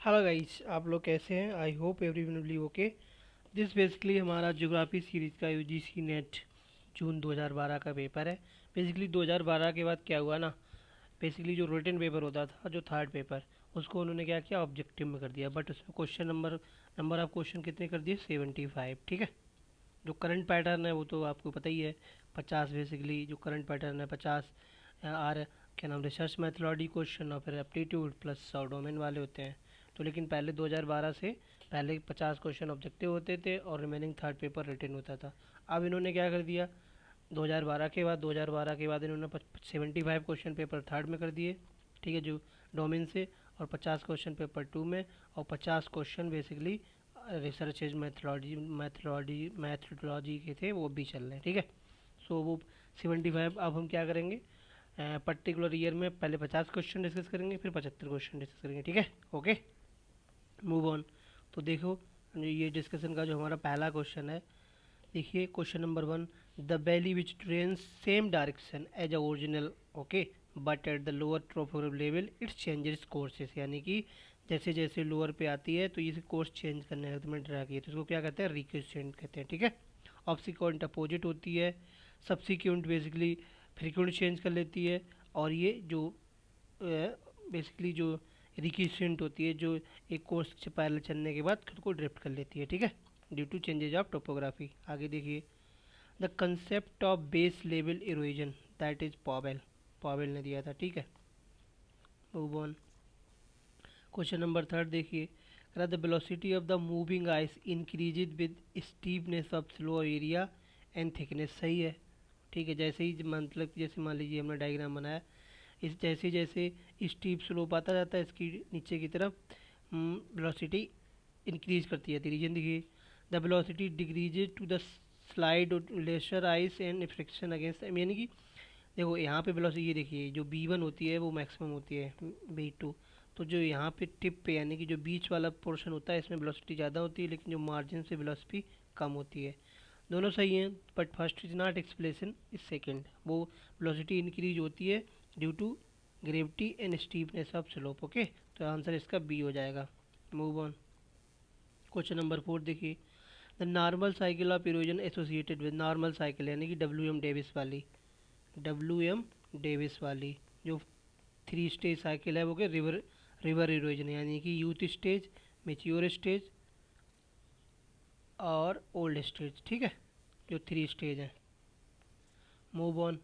Hello guys, आप लोग कैसे हैं? I hope everyone will be okay. This basically हमारा ज्योग्राफी सीरीज़ का यूजीसी नेट जून 2012 का पेपर है। बेसिकली 2012 के बाद क्या हुआ ना, बेसिकली जो रिटन पेपर होता था, जो थर्ड पेपर, उसको उन्होंने क्या किया, ऑब्जेक्टिव में कर दिया। बट उसमें क्वेश्चन नंबर ऑफ क्वेश्चन कितने कर दिए? 75। ठीक है। जो करंट पैटर्न है वो तो आपको पता ही है, 50। बेसिकली जो करंट पैटर्न है 50 आर क्या नाम, रिसर्च मैथोलॉजी क्वेश्चन और फिर एप्टीट्यूड प्लस 100 डोमेन वाले होते हैं। तो लेकिन पहले 2012 से पहले 50 क्वेश्चन ऑब्जेक्टिव होते थे और रिमेनिंग थर्ड पेपर रिटन होता था। अब इन्होंने क्या कर दिया, 2012 के बाद इन्होंने 75 क्वेश्चन पेपर थर्ड में कर दिए। ठीक है, जो डोमेन से, और 50 क्वेश्चन पेपर टू में, और 50 क्वेश्चन बेसिकली रिसर्च मैथोलॉजी के थे, वो भी चल रहे हैं। ठीक है। सो वो 75 अब हम क्या करेंगे, पर्टिकुलर ईयर में पहले 50 क्वेश्चन डिस्कस करेंगे, फिर 75 क्वेश्चन डिस्कस करेंगे। ठीक है, ओके, मूव ऑन। तो देखो, ये डिस्कशन का जो हमारा पहला क्वेश्चन है, देखिए question number 1। The valley which train same direction as a original, okay, but at the lower topographic level it's changes courses, यानी कि जैसे जैसे लोअर पे आती है तो ये कोर्स चेंज करने लगती है, ड्रा की, तो इसको क्या कहते हैं, रिक्वेसेंट कहते हैं। ठीक है। ऑब्सिक्वेंट अपोजिट होती है, सब्सिक्वेंट बेसिकली फ्रीक्वेंट चेंज कर लेती है, और ये जो बेसिकली जो रिक्वेसेंट होती है, जो एक कोर्स से पैरेलल चलने के बाद खुद को ड्रिफ्ट कर लेती है। ठीक है, due to changes of topography. आगे देखिए, the concept of base level erosion, that is Powell, Powell ने दिया था। ठीक है, मूव ऑन। क्वेश्चन नंबर 3 देखिए, the velocity of the moving ice increases with steepness of slow area and thickness, सही है। ठीक है, जैसे ही मतलब जैसे मान लीजिए हमने डायग्राम बनाया, इस जैसे जैसे स्टीप स्लोप आता जाता है इसकी नीचे की तरफ, वेलोसिटी इंक्रीज करती जाती है। रीजन देखिए, the velocity decreases to the slide lesser ice and friction against, यानी कि देखो यहाँ पे वेलोसिटी, ये देखिए जो b1 होती है वो मैक्सिमम होती है, b2, तो जो यहाँ पे टिप पे यानी कि जो बीच वाला पोर्शन होता है इसमें वेलोसिटी ज़्यादा होती है, लेकिन जो मार्जिन से वेलोसिटी कम होती है। दोनों सही हैं, but first is not explanation, is second. वो वेलोसिटी इंक्रीज होती है due to gravity and steepness of slope. Okay, तो आंसर इसका बी हो जाएगा। Move on. क्वेश्चन नंबर 4 देखिए, the normal cycle of erosion associated with, normal cycle यानी कि डब्ल्यू एम डेविस वाली जो 3 स्टेज साइकिल है, वो क्या, रिवर रिवर इरोजन, यानी कि यूथ स्टेज, मेच्योर स्टेज और ओल्ड स्टेज। ठीक है, जो 3 स्टेज हैं। Move on.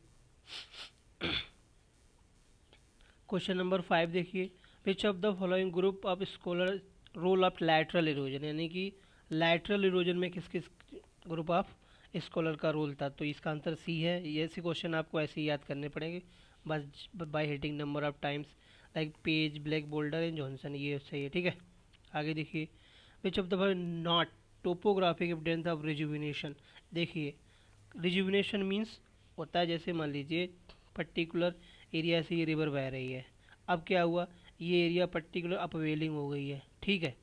क्वेश्चन नंबर 5 देखिए, which of the following group of scholar role of lateral erosion, यानी कि लैटरल इरोजन में किस किस ग्रुप ऑफ स्कॉलर का रोल था, तो इसका आंसर सी है। ये ऐसे क्वेश्चन आपको ऐसे ही याद करने पड़ेंगे बस, by hitting number of times, like Page, Black, Boulder and Johnson, ये सही है। ठीक है, आगे देखिए, which of the not topographic evidence of rejuvenation, देखिए रिजुविनेशन मीन्स होता है, जैसे मान लीजिए पर्टिकुलर एरिया से ये रिवर बह रही है, अब क्या हुआ, ये एरिया पर्टिकुलर अपवेलिंग हो गई है। ठीक है,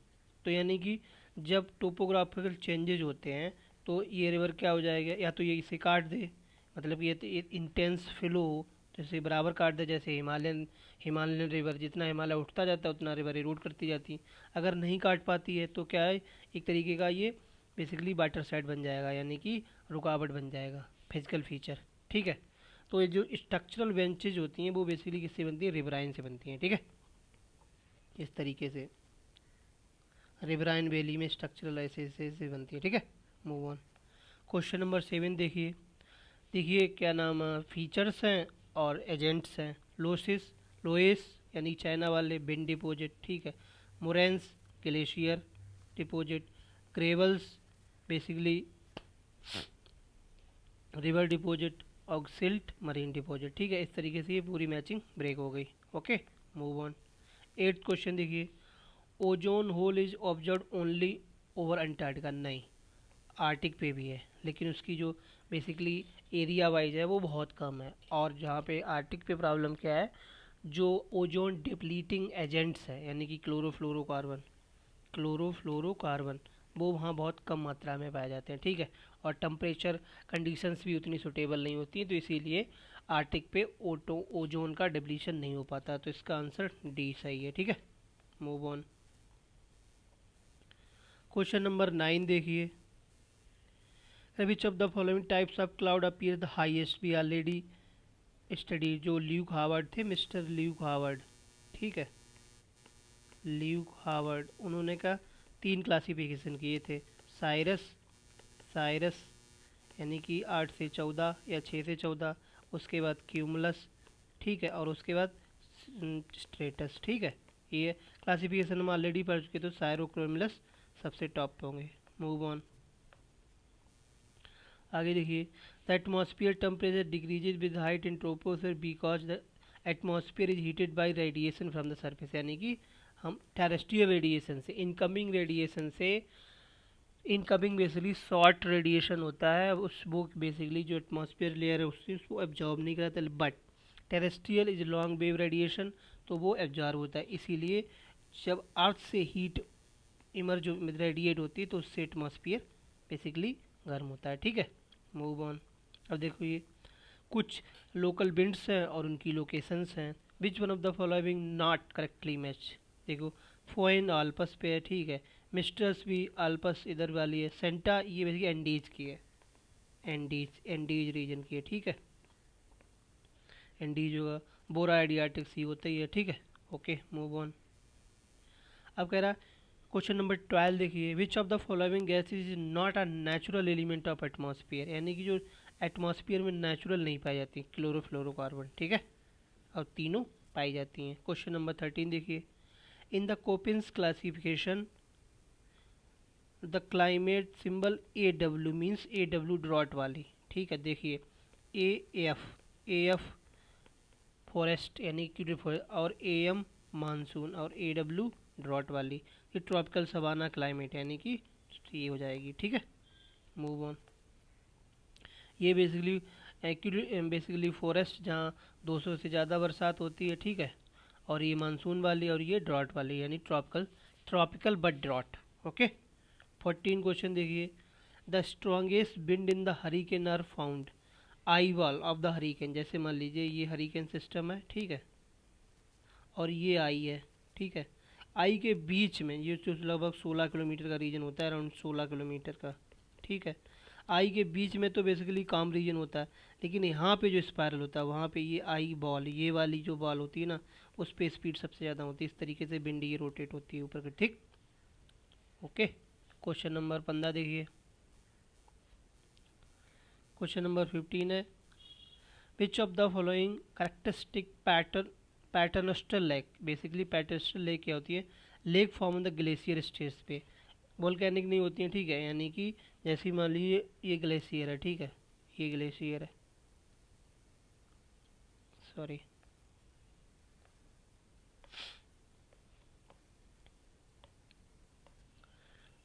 तो यानी कि जब टोपोग्राफिकल चेंजेज होते हैं तो ये रिवर क्या हो जाएगा, या तो ये इसे काट दे, मतलब ये तो इंटेंस फ्लो, जैसे बराबर काट दे, जैसे हिमालयन रिवर, जितना हिमालय उठता जाता है उतना रिवर इरोड करती जाती है। अगर नहीं काट पाती है तो क्या है, एक तरीके का ये बेसिकली वाटर साइड बन जाएगा, यानी कि रुकावट बन जाएगा, फिजिकल फीचर। ठीक है, तो ये जो स्ट्रक्चरल बेंचेज होती हैं वो बेसिकली किससे बनती है, रिवराइन से बनती हैं। ठीक है, इस तरीके से रिवराइन वैली में स्ट्रक्चरल ऐसे बनती है। ठीक है, मूव ऑन। क्वेश्चन नंबर 7 देखिए, देखिए क्या नाम फीचर्स हैं और एजेंट्स हैं। लोसिस, लोएस यानी चाइना वाले बिन डिपोजिट। ठीक है, moraines glacier deposit, gravels basically river deposit, ऑक्सिल्ट मरीन डिपोजिट। ठीक है, इस तरीके से ये पूरी मैचिंग ब्रेक हो गई। Okay, move on. 8th question देखिए, ozone hole is observe only over Antarctica, नहीं, आर्टिक पे भी है, लेकिन उसकी जो बेसिकली एरिया वाइज है वो बहुत कम है। और जहाँ पे आर्टिक पे प्रॉब्लम क्या है, जो ओजोन डिप्लीटिंग एजेंट्स है, यानी कि क्लोरोफ्लोरोकार्बन, वो वहाँ बहुत कम मात्रा में पाए जाते हैं। ठीक है, और टम्परेचर कंडीशंस भी उतनी सुटेबल नहीं होती, तो इसीलिए आर्टिक पे ओजोन का डिप्लीशन नहीं हो पाता, तो इसका आंसर डी सही है। ठीक है, मूव ऑन। क्वेश्चन नंबर 9 देखिए, which of the following types of cloud appear the highest. We already study, जो ल्यूक हावर्ड थे, मिस्टर ल्यूक हावर्ड, ठीक है, ल्यूक हावर्ड, उन्होंने का 3 क्लासिफिकेशन किए थे। साइरस, साइरस यानी कि 8 से 14 या 6 से 14, उसके बाद क्यूमुलस, ठीक है, और उसके बाद स्ट्रेटस, ठीक है। ये क्लासिफिकेशन हम ऑलरेडी पढ़ चुके, तो साइरोक्रोमुलस सबसे टॉप पे होंगे। मूव ऑन, आगे देखिए, the atmosphere temperature decreases with height in troposphere because the atmosphere is heated bye radiation from the surface. यानी कि हम टेरेस्ट्रियल रेडिएशन से, इनकमिंग रेडिएशन से, इनकमिंग बेसिकली शॉर्ट रेडिएशन होता है, उस वो बेसिकली जो एटमॉस्फेयर लेयर है उससे उसको एब्जॉर्ब नहीं कराता, but terrestrial is long wave radiation, तो वो एब्जॉर्ब होता है। इसीलिए जब अर्थ से हीट इमर्ज रेडिएट होती है तो उससे एटमॉस्फेयर बेसिकली गर्म होता है, ठीक है। मूव ऑन, अब देखो ये कुछ लोकल विंड्स हैं और उनकी लोकेशंस हैं। विच one of the following not correctly match. देखो फोइन आल्पस पे है, ठीक है, मिस्टर्स भी आल्पस इधर वाली है, सेंटा ये बेसिकली एंडीज की है, एंडीज, एंडीज रीजन की है, ठीक है, एंडीज होगा, बोरा एडियाटिक सी होता ही है, ठीक है। ओके, मूव ऑन, अब कह रहा क्वेश्चन नंबर 12 देखिए, which of the following gas is not a natural element of atmosphere. यानी कि जो एटमॉस्फेयर में नेचुरल नहीं पाई जाती, क्लोरोफ्लोरोकार्बन, ठीक है, और तीनों पाई जाती हैं। क्वेश्चन नंबर 13 देखिए, in the Koppen's classification the climate symbol A W means A W drought वाली, ठीक है। देखिए ए एफ फॉरेस्ट यानी कि और ए एम मानसून और ए डब्ल्यू ड्रॉट वाली, ये ट्रॉपिकल सवाना क्लाइमेट यानी कि ये हो जाएगी, ठीक है। मूव ऑन, ये बेसिकली फॉरेस्ट जहाँ 200 से ज़्यादा बरसात होती है, ठीक है, और ये मानसून वाली और ये ड्रॉट वाली यानी tropical but drought. Okay, 14 question देखिए, the strongest wind in the hurricane are found. Eye wall of the hurricane, जैसे मान लीजिए ये हरिकेन सिस्टम है, ठीक है, और ये आई है, ठीक है, आई के बीच में ये जो लगभग 16 किलोमीटर का रीजन होता है, अराउंड 16 किलोमीटर का, ठीक है, आई के बीच में तो बेसिकली काम रीजन होता है, लेकिन यहाँ पे जो स्पायरल होता है वहाँ पे ये आई बॉल, ये वाली जो बॉल होती है ना, उस पर स्पीड सबसे ज़्यादा होती है, इस तरीके से विंड ये रोटेट होती है ऊपर की, ठीक। ओके, क्वेश्चन नंबर 15 देखिए, क्वेश्चन नंबर 15 है, which of the following characteristic paternoster lake. Basically paternoster lake क्या होती है, lake form on the glacier stage पे, वोल्केनिक नहीं होती है, ठीक है, यानी कि जैसे मान लीजिए ये ग्लेशियर है, ठीक है, ये ग्लेशियर है, सॉरी,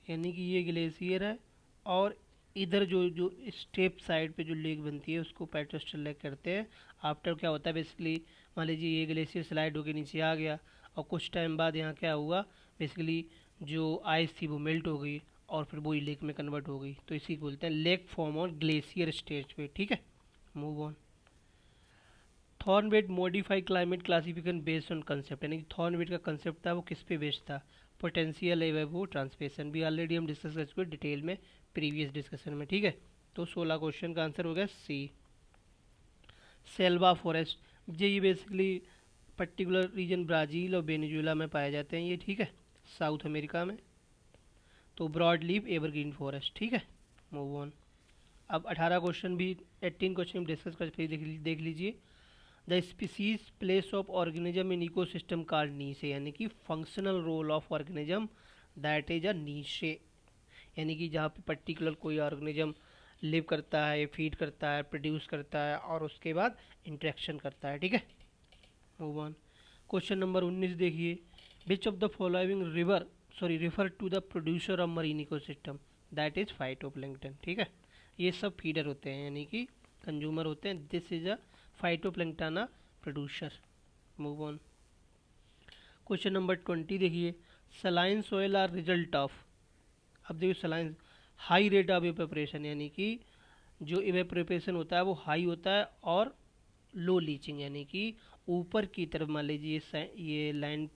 यानी कि ये ग्लेशियर है और इधर जो जो स्टेप साइड पे जो लेक बनती है उसको पैटर्नस्टल लेक करते हैं। आफ्टर क्या होता है बेसिकली, मान लीजिए ये ग्लेशियर स्लाइड होकर नीचे आ गया और कुछ टाइम बाद यहाँ क्या हुआ, बेसिकली जो आइस थी वो मेल्ट हो गई और फिर वही लेक में कन्वर्ट हो गई, तो इसी को बोलते हैं lake form on glacier stage पे, ठीक है। Move on, Thornthwaite modify climate classification based on concept, यानी कि थॉर्नवेट का कंसेप्ट था वो किस पे बेस्ड था, पोटेंशियल वो ट्रांसपेशन, भी ऑलरेडी हम डिस्कस कर चुके डिटेल में प्रीवियस डिस्कशन में, ठीक है। तो 16 क्वेश्चन का आंसर हो गया सी, सेल्वा फॉरेस्ट, ये बेसिकली पर्टिकुलर रीजन ब्राज़ील और वेनेजुएला में पाए जाते हैं ये, ठीक है, साउथ अमेरिका में। तो ब्रॉड लीफ एवरग्रीन फॉरेस्ट, ठीक है। मूव ऑन, अब 18 क्वेश्चन भी 18 क्वेश्चन हम डिस्कस कर फिर देख लीजिए, the species place of organism in ecosystem called niche, यानी कि functional role of organism that is a niche, यानी कि जहाँ पे पर्टिकुलर कोई ऑर्गेनिज्म लिव करता है, फीड करता है, प्रोड्यूस करता है और उसके बाद इंटरेक्शन करता है, ठीक है। मूव ऑन, क्वेश्चन नंबर 19 देखिए, which of the following refer to the producer of marine ecosystem that is phytoplankton, ठीक है, ये सब फीडर होते हैं यानी कि कंज्यूमर होते हैं, this is a phytoplankton a producer. Move on, question number 20 देखिए, saline soil are result of, अब देखिए saline high rate of evaporation, यानी कि जो इवेपोरेशन होता है वो हाई होता है, और लो लीचिंग यानी कि ऊपर की तरफ, मान लीजिए ये लैंड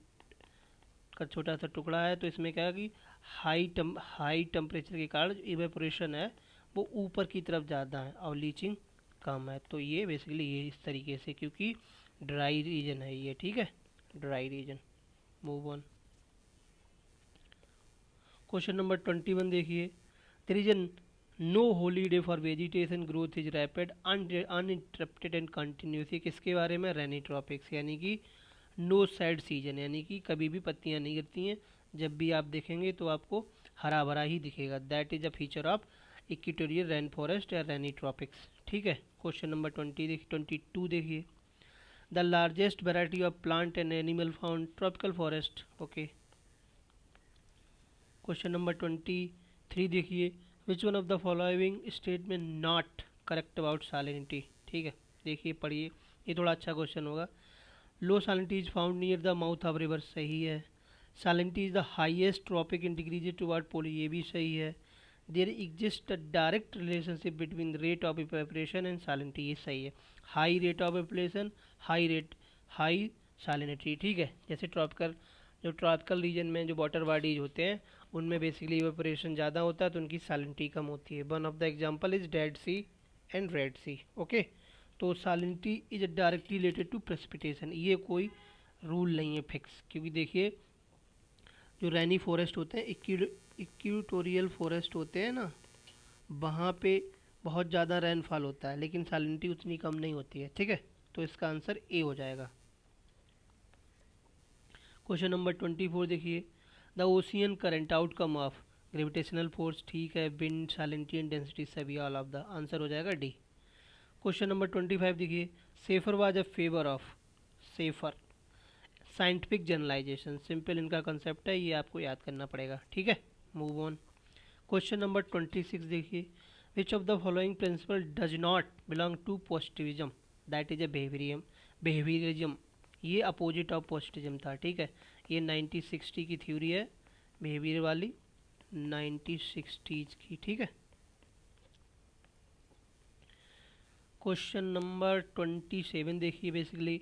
का छोटा सा टुकड़ा है, तो इसमें क्या है कि हाई टेम्परेचर के कारण इवेपोरेशन है वो ऊपर की तरफ ज़्यादा है और लीचिंग कम है। तो ये बेसिकली ये इस तरीके से, क्योंकि ड्राई रीजन है ये, ठीक है, dry region. Move on. Question number 21 देखिए, there is an no holiday for vegetation growth is rapid uninterrupted and continuous. ये किसके बारे में? रेनिट्रॉपिक्स, यानी कि नो सैड सीजन, यानी कि कभी भी पत्तियां नहीं गिरती हैं, जब भी आप देखेंगे तो आपको हरा भरा ही दिखेगा। That is a feature of equatorial rain forest या रेनिट्रॉपिक्स, ठीक है। क्वेश्चन नंबर 22 देखिए, the largest variety of plant and animal found tropical forest, okay. Question number 23 देखिए, which one of the following statement not correct about salinity, ठीक है। देखिए पढ़िए, ये थोड़ा अच्छा क्वेश्चन होगा। Low salinity is found near the mouth of river, सही है। salinity is the highest tropic in degrees toward pole, ये भी सही है। There exist a direct relationship between rate of evaporation and salinity, ये सही है। High rate of evaporation, high salinity, ठीक है। जैसे ट्रॉपिकल रीजन में जो वाटर बॉडीज होते हैं उनमें बेसिकली इवेपोरेशन ज़्यादा होता है तो उनकी salinity कम होती है। One of the example is Dead Sea and Red Sea, okay. तो salinity is directly related to precipitation, ये कोई रूल नहीं है फिक्स, क्योंकि देखिए जो रेनी फॉरेस्ट होते हैं, इक्वेटोरियल फॉरेस्ट होते हैं ना, वहाँ पे बहुत ज़्यादा रेनफॉल होता है लेकिन salinity उतनी कम नहीं होती है, ठीक है। तो इसका आंसर ए हो जाएगा। क्वेश्चन नंबर 24 देखिए, the ocean current outcome of gravitational force, ठीक है, विंड, salinity एंड डेंसिटी, सभी ऑल ऑफ द, आंसर हो जाएगा डी। क्वेश्चन नंबर 25 देखिए, Schaefer was a favour of, Schaefer scientific generalization, simple इनका कंसेप्ट है, ये आपको याद करना पड़ेगा, ठीक है। Move on. क्वेश्चन नंबर 26 देखिए, which of the following principle does not belong to positivism, that is a behaviourism, ये अपोजिट ऑफ पॉजिटिविज्म था, ठीक है। ये 1960 की थ्योरी है, बिहेवियर वाली 1960s की, ठीक है। क्वेश्चन नंबर 27 देखिए, basically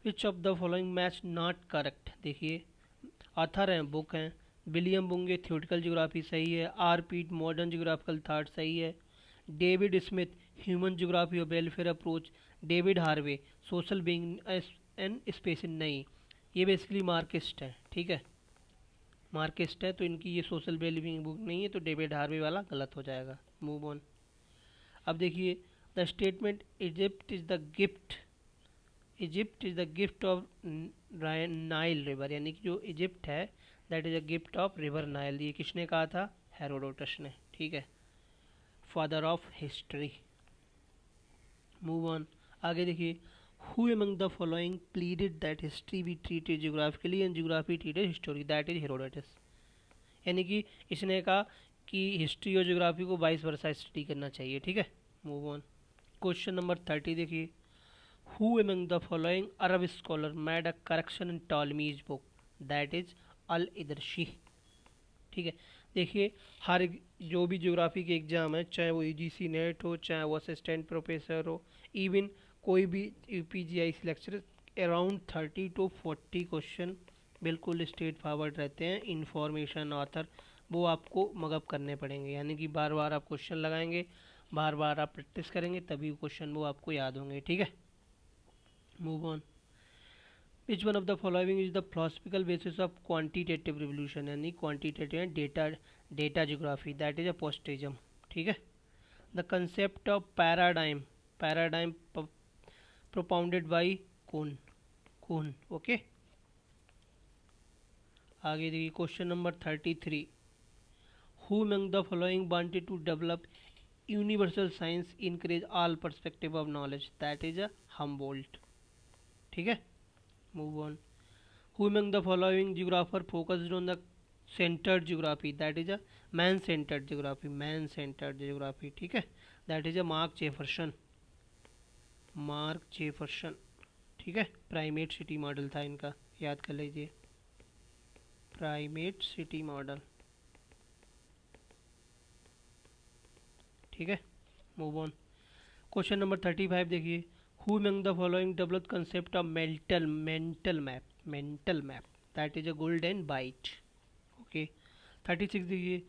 which of the following match not correct, देखिए ऑथर हैं, बुक हैं, विलियम बुंगे थ्योरेटिकल ज्योग्राफी, सही है। आर पीट मॉडर्न ज्योग्राफिकल थॉट, सही है। डेविड स्मिथ ह्यूमन ज्योग्राफी और welfare approach, David Harvey social being and space, नहीं, ये बेसिकली मार्किस्ट है, ठीक है, मार्किस्ट है, तो इनकी ये सोशल वेलबींग बुक नहीं है, तो डेविड हार्वे वाला गलत हो जाएगा। Move on. अब देखिए, the statement Egypt is the gift of Nile river, यानी कि जो इजिप्ट है that is a gift of river Nile, ये किसने कहा था? हेरोडोटस ने, ठीक है, father of history. Move on. आगे देखिए, who among the following pleaded that history be treated geographically and geography treated history, that is Herodotus, यानी कि इसने कहा कि हिस्ट्री और जियोग्राफी को 22 वर्षा स्टडी करना चाहिए, ठीक है। Move on. क्वेश्चन नंबर 30 देखिए, who among the following Arab scholar made a correction in Ptolemy's book, that is Al Idrisi, ठीक है। देखिए हर जो भी ज्योग्राफी के एग्जाम है, चाहे वो यूजीसी नेट हो, चाहे वो असिस्टेंट प्रोफेसर हो, इवन कोई भी यूपीजीआईसी लेक्चर, अराउंड 30 to 40 क्वेश्चन बिल्कुल स्ट्रेट फॉरवर्ड रहते हैं। इंफॉर्मेशन ऑथर वो आपको मगअप करने पड़ेंगे, यानी कि बार बार आप क्वेश्चन लगाएंगे, बार बार आप प्रैक्टिस करेंगे, तभी क्वेश्चन वो आपको याद होंगे, ठीक है। Move on. Which one of the following is the philosophical basis of quantitative revolution, यानी quantitative data geography, that is a positivism, ठीक है। The concept of paradigm propounded by Kuhn, okay. आगे देखिए, question number 33, who among the following wanted to develop universal science encourage all perspective of knowledge, that is a Humboldt, ठीक है। Move on. Who among the following geographer focused on the centred geography, that is a man centred geography, ठीक है, that is a mark Jefferson, ठीक है। Primate city model था इनका, याद कर लीजिए, प्राइमेट सिटी मॉडल, ठीक है। Move on. क्वेश्चन नंबर 35 देखिए, who among the following develop concept of mental map, that is a Gould and White. Okay 36 देखिए,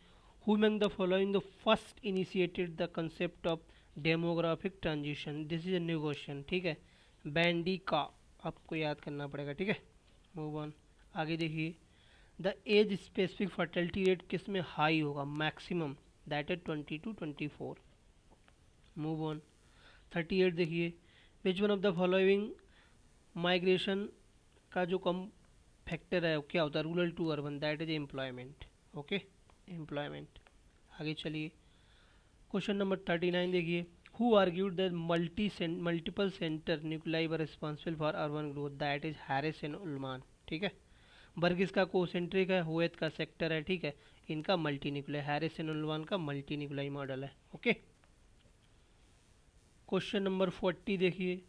who among the following the first initiated the concept of demographic transition? This is a new question, ठीक है। Bandy का आपको याद करना पड़ेगा, ठीक है। मूव ऑन, आगे देखिए, the age specific fertility rate किस में हाई होगा, maximum, that is 20 to 24। Move on, 38 देखिए, which one of the following migration का जो कम फैक्टर है वो क्या होता है, rural to urban, that is employment. Okay, employment. आगे चलिए, क्वेश्चन नंबर 39 देखिए, who argued that multiple center nuclei were responsible for urban growth, that is Harris and Ullman, ठीक है। बर्गिस का कोसेंट्रिक है, होएत का सेक्टर है, ठीक है। इनका मल्टी न्यूक्लियाई, हैरिस एंड उल्मान का मल्टी न्यूक्लियाई मॉडल है। ओके, क्वेश्चन नंबर 40 देखिए,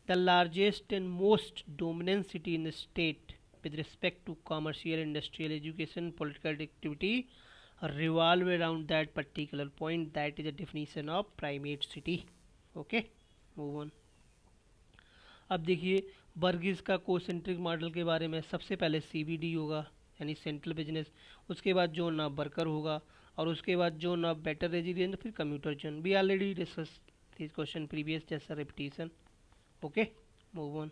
the largest and most dominant city in the state with respect to commercial, industrial, education, political activity revolve around that particular point, that is a definition of primate city। okay, move on। अब देखिए, बर्गिस का concentric model के बारे में, सबसे पहले CBD होगा यानी सेंट्रल बिजनेस, उसके बाद जोन ऑफ वर्कर होगा, और उसके बाद जोन ऑफ बेटर रेजिडेंट, फिर commuter zone. We already discuss this question previous, जैसा रिपीटिशन। Okay, move on.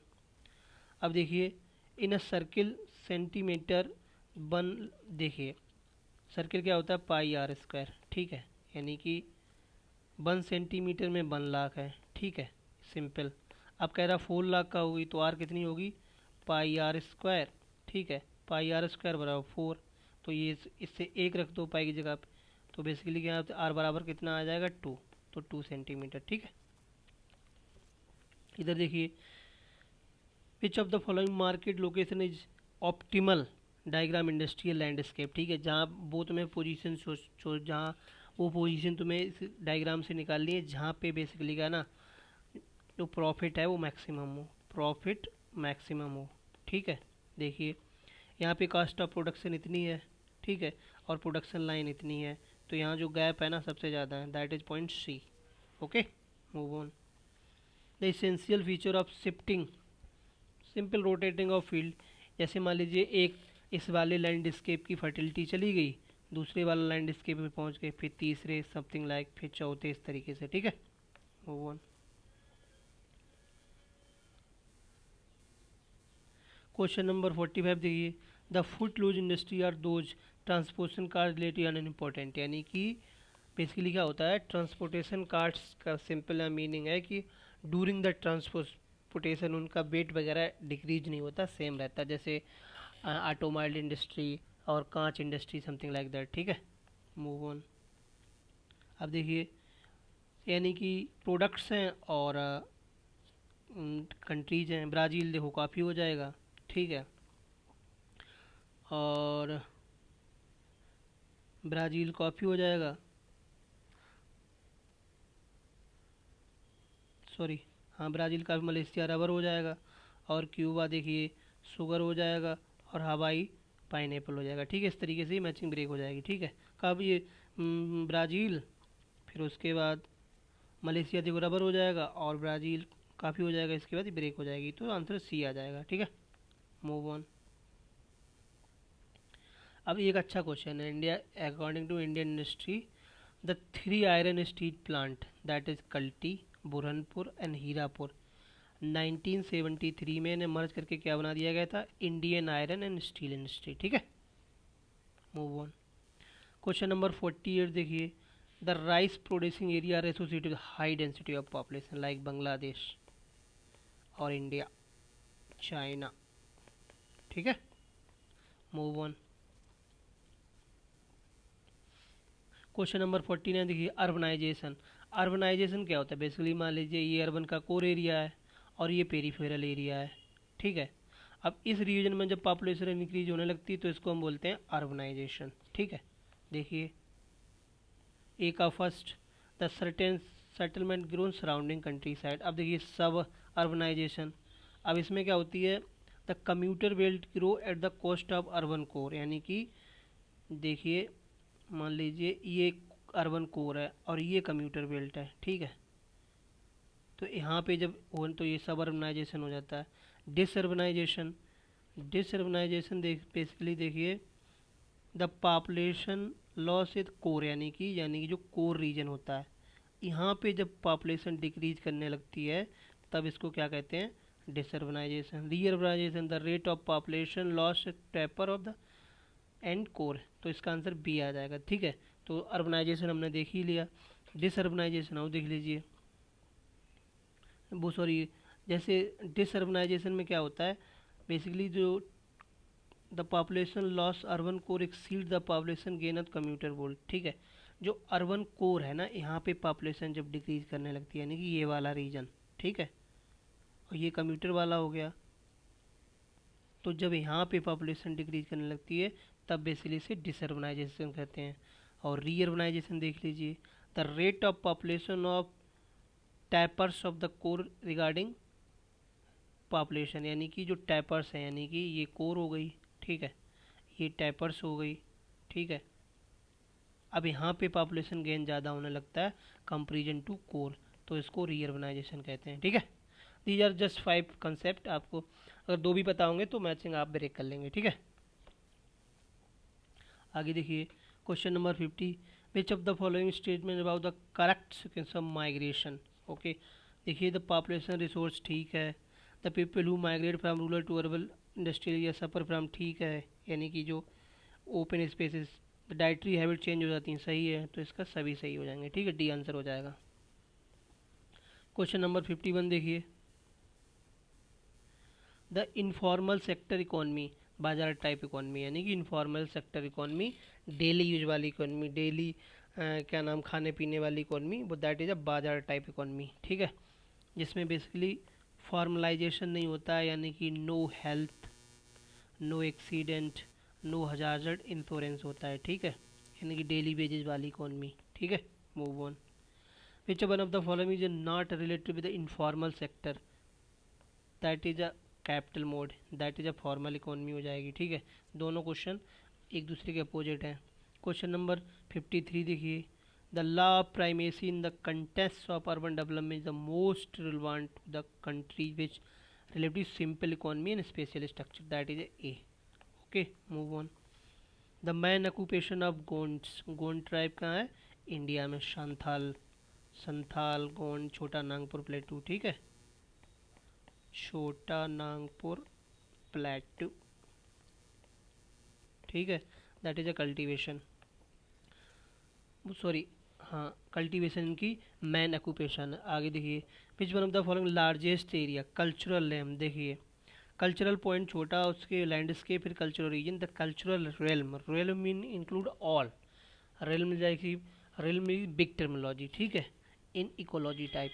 अब देखिए, in a circle centimetre one, देखिए सर्किल क्या होता है, पाई आर स्क्वायर, ठीक है। यानी कि 1 सेंटीमीटर में 1 लाख है, ठीक है, सिंपल। अब कह रहा 4 लाख का होगी तो आर कितनी होगी, पाई आर स्क्वायर, ठीक है। पाई आर स्क्वायर बराबर 4, तो ये इससे 1 रख दो पाई की जगह पे, तो बेसिकली क्या आर बराबर कितना आ जाएगा, 2, तो 2 सेंटीमीटर, ठीक है। इधर देखिए, which of the following market location is optimal diagram industrial landscape, ठीक है। जहाँ वो तुम्हें पोजीशन जहाँ वो पोजीशन तुम्हें इस डायग्राम से निकालनी है जहाँ पे बेसिकली क्या ना, जो प्रॉफिट है वो मैक्सिमम हो, प्रॉफिट मैक्सिमम हो, ठीक है। देखिए, यहाँ पे कॉस्ट ऑफ प्रोडक्शन इतनी है, ठीक है, और प्रोडक्शन लाइन इतनी है, तो यहाँ जो गैप है ना सबसे ज़्यादा है, that is point C। Okay, move on. The essential feature of shifting simple rotating of field, जैसे मान लीजिए एक इस वाले लैंडस्केप की फर्टिलिटी चली गई, दूसरे वाला लैंडस्केप पे पहुंच गए, फिर तीसरे समथिंग लाइक, फिर चौथे, इस तरीके से, ठीक है। Move on. क्वेश्चन नंबर 45 देखिए, the footloose industry are those transportation cost related unimportant, यानी कि बेसिकली क्या होता है, ट्रांसपोर्टेशन कार्ड्स का सिंपल मीनिंग है कि ड्यूरिंग द ट्रांसपोर्टेशन उनका वेट वगैरह डिक्रीज नहीं होता, सेम रहता है, जैसे ऑटोमोबाइल इंडस्ट्री और कांच इंडस्ट्री, समथिंग लाइक दैट, ठीक है। Move on. अब देखिए, यानी कि प्रोडक्ट्स हैं और कंट्रीज हैं, ब्राज़ील देखो काफ़ी हो जाएगा, ठीक है, और ब्राज़ील कॉफ़ी हो जाएगा, सॉरी, हाँ ब्राज़ील का, मलेशिया रबर हो जाएगा, और क्यूबा देखिए शुगर हो जाएगा, और हवाई पाइनएप्पल हो जाएगा, ठीक है। इस तरीके से मैचिंग ब्रेक हो जाएगी, ठीक है। कब ये ब्राज़ील, फिर उसके बाद मलेशिया देखो रबर हो जाएगा, और ब्राज़ील काफ़ी हो जाएगा, इसके बाद ये ब्रेक हो जाएगी, तो आंसर C आ जाएगा, ठीक है। Move on. अब एक अच्छा क्वेश्चन है, India according to Indian industry the 3 iron steel plant that is Kulti, Burhanpur and Hirapur 1973 में इन्हें मर्ज करके क्या बना दिया गया था, Indian iron and steel industry, ठीक है। Move on. क्वेश्चन नंबर 48 देखिए, the rice producing area are associated with high density of population like Bangladesh और इंडिया, चाइना, ठीक है। Move on. क्वेश्चन नंबर 49 देखिए, अर्बनाइजेशन। अर्बनाइजेशन क्या होता है, बेसिकली मान लीजिए ये अर्बन का कोर एरिया है और ये पेरीफेरल एरिया है, ठीक है। अब इस रीजन में जब पॉपुलेशन इंक्रीज होने लगती है तो इसको हम बोलते हैं अर्बनाइजेशन, ठीक है। देखिए, ए का first, the certain settlement grown surrounding countryside. अब देखिए, सब अर्बनाइजेशन, अब इसमें क्या होती है, the commuter belt grow at the cost of urban core, यानी कि देखिए मान लीजिए ये अर्बन कोर है और ये कम्यूटर बेल्ट है, ठीक है। तो यहाँ पे जब हो तो ये सब अर्बनाइजेशन हो जाता है। डिसअर्बनाइजेशन, डिसर्बनाइजेशन बेसिकली देखिए the population loss is core, यानी कि जो कोर रीजन होता है, यहाँ पे जब पॉपुलेशन डिक्रीज करने लगती है तब इसको क्या कहते हैं, disurbanisation. Reurbanisation the rate of population loss taper off the end core, तो इसका आंसर बी आ जाएगा। ठीक है, तो अर्बनाइजेशन हमने देख ही लिया, डिसर्बनाइजेशन और देख लीजिए। वो सॉरी, जैसे डिसर्बनाइजेशन में क्या होता है, बेसिकली जो the population loss urban core exceed the population gain of commuter belt. ठीक है, जो अर्बन कोर है ना, यहाँ पे पॉपुलेशन जब डिक्रीज करने लगती है, यानी कि ये वाला रीजन, ठीक है, और ये कम्यूटर वाला हो गया, तो जब यहाँ पे पॉपुलेशन डिक्रीज करने लगती है तब बेसिकली इसे डिसर्बनाइजेशन कहते हैं। और रीअर्बनाइजेशन देख लीजिए, the rate of population of tapers of the core regarding population, यानी कि जो टैपर्स हैं, यानी कि ये कोर हो गई, ठीक है, ये टैपर्स हो गई, ठीक है, अब यहाँ पे पॉपुलेशन गेन ज़्यादा होने लगता है कंपेरिजन टू कोर, तो इसको रीअर्बनाइजेशन कहते हैं। ठीक है, दीज आर जस्ट 5 कंसेप्ट, आपको अगर 2 भी पता होंगे तो मैचिंग आप ब्रेक कर लेंगे। ठीक है, आगे देखिए question number 50, which of the following statement about the correct sequence of migration. Okay, देखिए द पॉपुलेशन रिसोर्स ठीक है, the people who migrate from rural to urban industrial area suffer from, ठीक है, यानी कि जो open spaces, the dietary habit change हो जाती हैं, सही है, तो इसका सभी सही हो जाएंगे। ठीक है, डी आंसर हो जाएगा। क्वेश्चन नंबर 51 देखिए, द इनफॉर्मल सेक्टर इकोनॉमी, बाजार टाइप इकोनॉमी, यानी कि informal sector economy, daily use वाली इकोनॉमी, डेली क्या नाम खाने पीने वाली इकोनॉमी, वो दैट इज अ बाजार टाइप इकोनॉमी। ठीक है, जिसमें बेसिकली फॉर्मलाइजेशन नहीं होता है, यानी कि no health, no accident, no hazard insurance होता है। ठीक है, यानी कि डेली वेजेज वाली इकोनॉमी। ठीक है, move on. Which one of the following is not related with the informal sector, that is a capital mode, that is a formal economy हो जाएगी। ठीक है, दोनों क्वेश्चन एक दूसरे के अपोजिट हैं। क्वेश्चन नंबर 53 देखिए, the law of primacy in the context of urban development is the most relevant to the country which relatively simple economy and spatial structure, that is a. Okay, move on. The main occupation of Gonds, Gond tribe कहाँ है, India में, संथाल, संथाल गोंड छोटा Nagpur plateau. ठीक है, छोटा Nagpur plateau, ठीक है, that is a cultivation, sorry, हाँ, कल्टीवेशन इनकी मैन ऑक्यूपेशन है। आगे देखिए, which one of the following largest area cultural realm, देखिए कल्चरल पॉइंट छोटा, उसके लैंडस्केप, फिर cultural region, the cultural realm, realm mean include all, realm जाएगी, रेलम इज बिग टर्मिनोलॉजी, ठीक है, इन इकोलॉजी टाइप,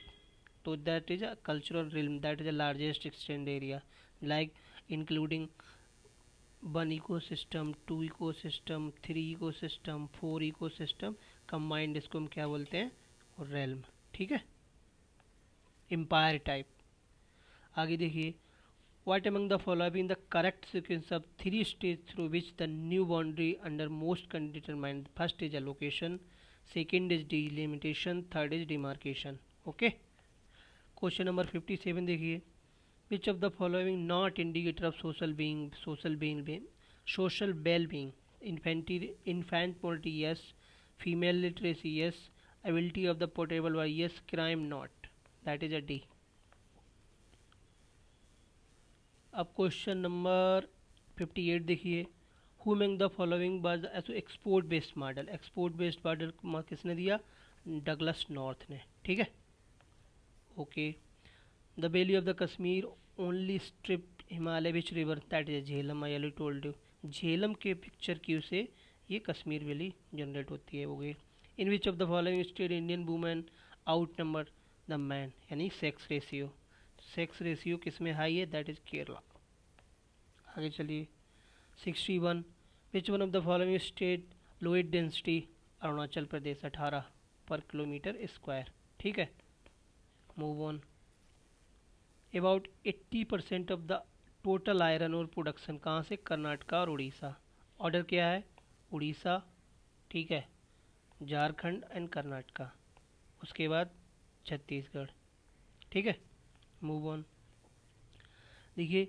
तो that is a cultural realm, that is a largest extend area, like including 1 ecosystem, 2 ecosystem, 3 ecosystem, 4 ecosystem combined, इसको हम क्या बोलते हैं, और रेलम। ठीक है, एम्पायर टाइप। आगे देखिए, what among the following the correct sequence of 3 stage through which the new boundary under most can determine, first is allocation, second is delimitation, third is demarcation. Okay, question number 57 देखिए, which of the following not indicator of social well-being, infant mortality yes, female literacy yes, ability of the portable wire yes, crime not, that is a D. अब question number 58 देखिए, who among the following was export based model, export based model किसने दिया, Douglas north ने। ठीक है, okay, the valley of the Kashmir only strip Himalaya which river, that is Jhelum, I already told you, Jhelum के picture Q से ये Kashmir valley generate होती है। हो गई, in which of the following state Indian women outnumber the man, यानी sex ratio, sex ratio किस में हाई है, दैट इज केरला। आगे चलिए, 61, which one of the following state lowest density, Arunachal Pradesh 18 पर किलोमीटर स्क्वायर। ठीक है, move on. About 80% of the total iron ore production कहाँ से, कर्नाटका और उड़ीसा। ऑर्डर क्या है, उड़ीसा, ठीक है, झारखंड एंड कर्नाटका, उसके बाद छत्तीसगढ़। ठीक है, मूव ऑन। देखिए,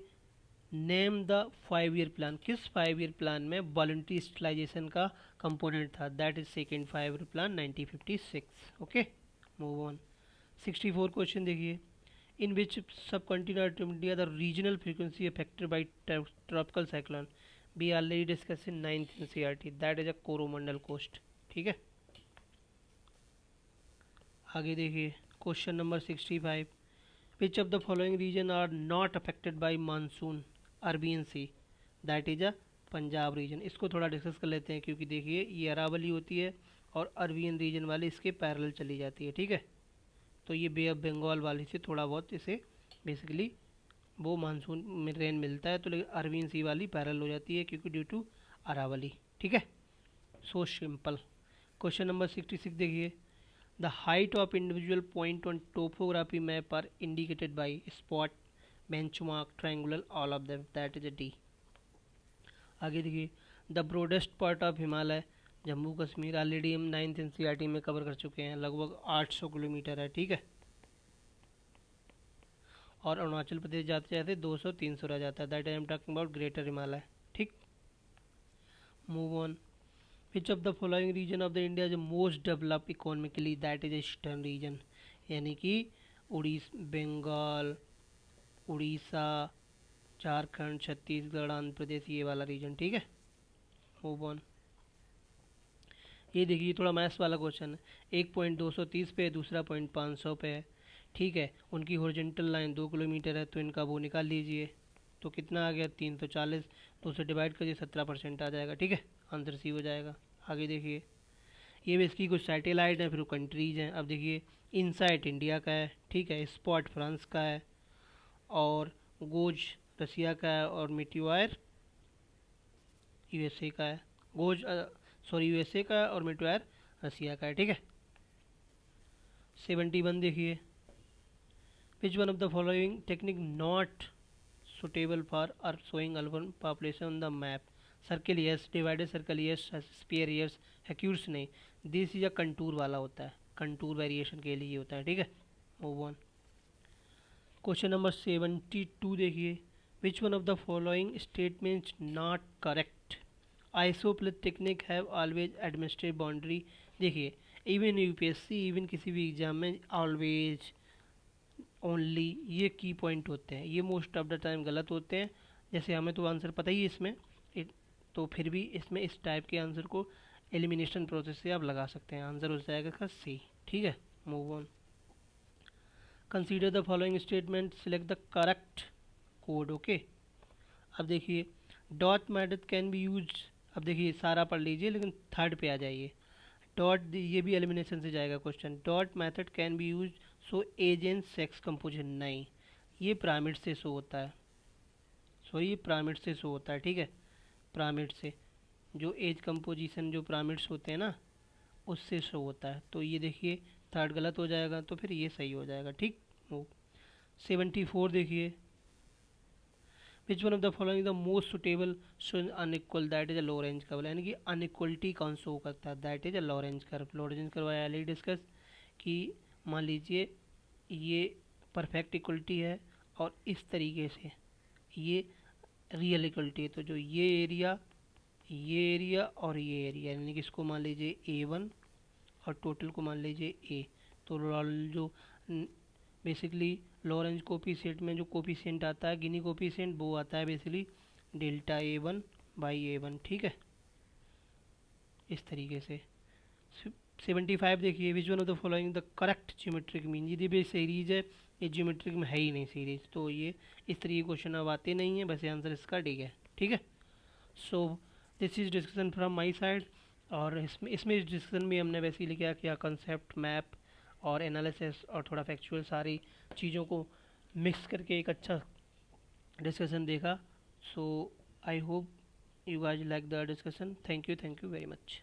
नेम द 5 ईयर प्लान, किस 5 ईयर प्लान में वॉलंटरी स्टेलाइजेशन का कंपोनेंट था, that is second 5 year plan 1956। Okay, move on. 64 question देखिए, in which subcontinent of India the regional frequency affected by tropical cyclone be already discuss in 9th NCERT, that is a Coromandel coast. ठीक है, आगे देखिए question number 65, which of the following reason are not affected by monsoon Arabian sea, that is a Punjab region. इसको थोड़ा discuss कर लेते हैं, क्योंकि देखिए ये अरावली होती है और अरबियन रीजन वाली इसके पैरेलल चली जाती है। ठीक है, तो ये बे ऑफ बंगाल वाली से थोड़ा बहुत इसे बेसिकली वो मानसून में रेन मिलता है, तो लेकिन अरबियन सी वाली पैरेलल हो जाती है क्योंकि ड्यू टू अरावली। ठीक है, सो सिंपल। क्वेश्चन नंबर 66 देखिए, the height of individual point on topography map are indicated by spot, benchmark, triangular, all of them, that is a D. आगे देखिए, the broadest part of Himalaya Jammu Kashmir, already हम 9th NCERT में cover कर चुके हैं, लगभग 800 kilometre है। ठीक है, और अरुणाचल प्रदेश जाते जाते 200-300 रह जाता है, that I am talking about greater Himalaya. ठीक, move on. Which of the following region of the India is most developed economically, that is eastern region, यानी कि बंगाल, उड़ीसा, झारखंड, छत्तीसगढ़, आंध्र प्रदेश, ये वाला रीजन। ठीक है, मूव ऑन। ये देखिए थोड़ा मैथ्स वाला क्वेश्चन है, एक पॉइंट 230 पे है, दूसरा पॉइंट 500 पे है। ठीक है, उनकी हॉरिजॉन्टल लाइन 2 किलोमीटर है, तो इनका वो निकाल लीजिए, तो कितना आ गया 340, 2 से डिवाइड करिए 17% आ जाएगा। ठीक है, आंसर सी हो जाएगा। आगे देखिए, ये भी इसकी कुछ सैटेलाइट है, फिर कंट्रीज हैं। अब देखिए, इनसाइट इंडिया का है, ठीक है, स्पॉट फ्रांस का है, और गोज रसिया का है, और मिट्यूआयर यूएसए का है। गोज सॉरी यूएसए का है और मिट्यूआयर रसिया का है। ठीक है, 71 देखिए, which one of the following technique not suitable for are showing urban population on the map, circle yes, divided circle yes, sphere yes, एक्यूर्स नहीं, दिस इज अ कंटूर वाला होता है, कंटूर वेरिएशन के लिए होता है। ठीक है, मूव ऑन। क्वेश्चन नंबर 72 देखिए, which one of the following statements not correct, isopleth technique have always administrative boundary. देखिए, इवन यूपीएससी, इवन किसी भी एग्जाम में ऑलवेज, ओनली, ये की पॉइंट होते हैं, ये मोस्ट ऑफ द टाइम गलत होते हैं। जैसे हमें तो आंसर पता ही है इसमें, तो फिर भी इसमें इस टाइप के आंसर को एलिमिनेशन प्रोसेस से आप लगा सकते हैं, आंसर हो जाएगा का सी। ठीक है, move on. Consider the following statement, select the correct code. Okay, अब देखिए, dot method can be use, अब देखिए सारा पढ़ लीजिए लेकिन थर्ड पे आ जाइए। डॉट, ये भी एलिमिनेशन से जाएगा question, dot method can be use so age and sex composition, नहीं, ये पिरामिड से शो होता है, सो ये पिरामिड से शो होता है। ठीक है, पिरामिड से जो एज कंपोजिशन जो पिरामिड्स होते हैं ना, उससे शो होता है, तो ये देखिए थर्ड गलत हो जाएगा, तो फिर ये सही हो जाएगा। ठीक, वो 74 देखिए, which one of the following the most suitable show unequal, that is a Lorentz curve, यानी कि अनइक्वलिटी कौन शो करता है, that is a Lorentz curve. Lorentz curve आया ऑलरेडी डिस्कस कि मान लीजिए ये परफेक्ट इक्वलिटी है और इस तरीके से ये रियल इक्वलिटी है, तो जो ये एरिया और ये एरिया, यानी कि इसको मान लीजिए A1 और टोटल को मान लीजिए A, तो जो बेसिकली लॉरेंज कोफिशिएंट में जो कोफिशिएंट आता है, गिनी कोफिशिएंट, वो आता है बेसिकली डेल्टा A1/A1। ठीक है, इस तरीके से। 75 देखिए, which one of the following the correct geometric mean, ये भी सीरीज है, ये ज्योमेट्रिक में है ही नहीं सीरीज, तो ये इस तरीके के क्वेश्चन अब आते नहीं है, वैसे आंसर इसका डी है। ठीक है, so this is discussion from my side, और इसमें इस डिस्कशन में हमने बेसिकली क्या किया, कंसेप्ट, मैप और एनालिसिस और थोड़ा फैक्चुअल, सारी चीज़ों को मिक्स करके एक अच्छा डिस्कशन देखा। So I hope you guys like the discussion. Thank you very much.